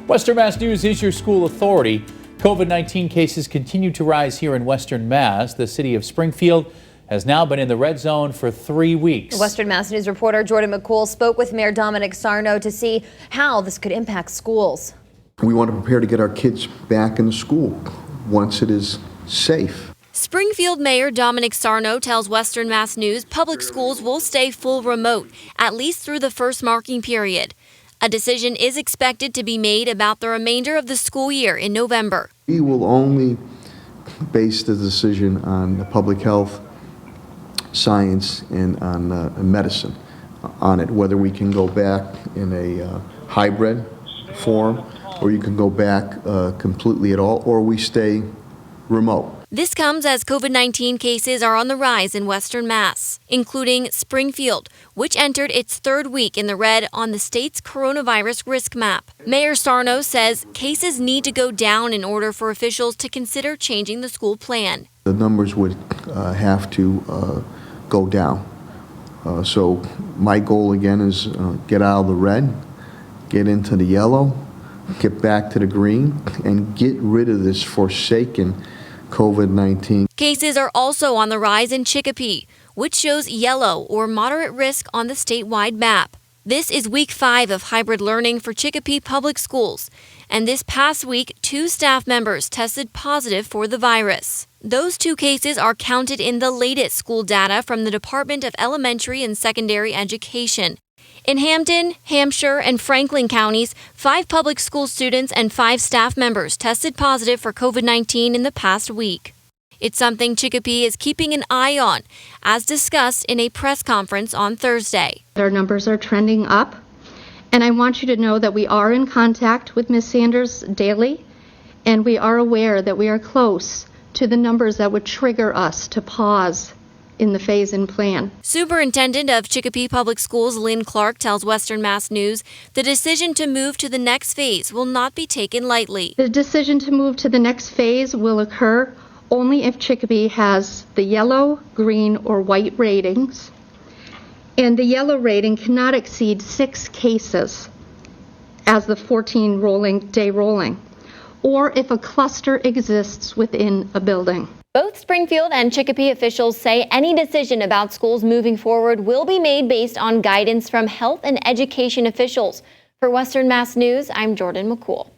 Western Mass News is your school authority. COVID-19 cases continue to rise here in Western Mass. The city of Springfield has now been in the red zone for 3 weeks. Western Mass News reporter Jordan McCool spoke with Mayor Dominic Sarno to see how this could impact schools. We want to prepare to get our kids back in the school once it is safe. Springfield Mayor Dominic Sarno tells Western Mass News public schools will stay full remote, at least through the first marking period. A decision is expected to be made about the remainder of the school year in November. We will only base the decision on the public health, science, and on medicine on it, whether we can go back in a hybrid form, or you can go back completely at all, or we stay remote. This comes as COVID-19 cases are on the rise in Western Mass, including Springfield, which entered its third week in the red on the state's coronavirus risk map. Mayor Sarno says cases need to go down in order for officials to consider changing the school plan. The numbers would have to go down. So my goal again is get out of the red, get into the yellow, get back to the green, and get rid of this forsaken COVID-19. Cases are also on the rise in Chicopee, which shows yellow or moderate risk on the statewide map. This is week 5 of hybrid learning for Chicopee Public Schools, and this past week, 2 staff members tested positive for the virus. Those 2 cases are counted in the latest school data from the Department of Elementary and Secondary Education. In Hampden, Hampshire, and Franklin counties, 5 public school students and 5 staff members tested positive for COVID-19 in the past week. It's something Chicopee is keeping an eye on, as discussed in a press conference on Thursday. Our numbers are trending up, and I want you to know that we are in contact with Ms. Sanders daily, and we are aware that we are close to the numbers that would trigger us to pause in the phase-in plan. Superintendent of Chicopee Public Schools Lynn Clark tells Western Mass News the decision to move to the next phase will not be taken lightly. The decision to move to the next phase will occur only if Chicopee has the yellow, green, or white ratings, and the yellow rating cannot exceed 6 cases as the 14-day rolling, or if a cluster exists within a building. Both Springfield and Chicopee officials say any decision about schools moving forward will be made based on guidance from health and education officials. For Western Mass News, I'm Jordan McCool.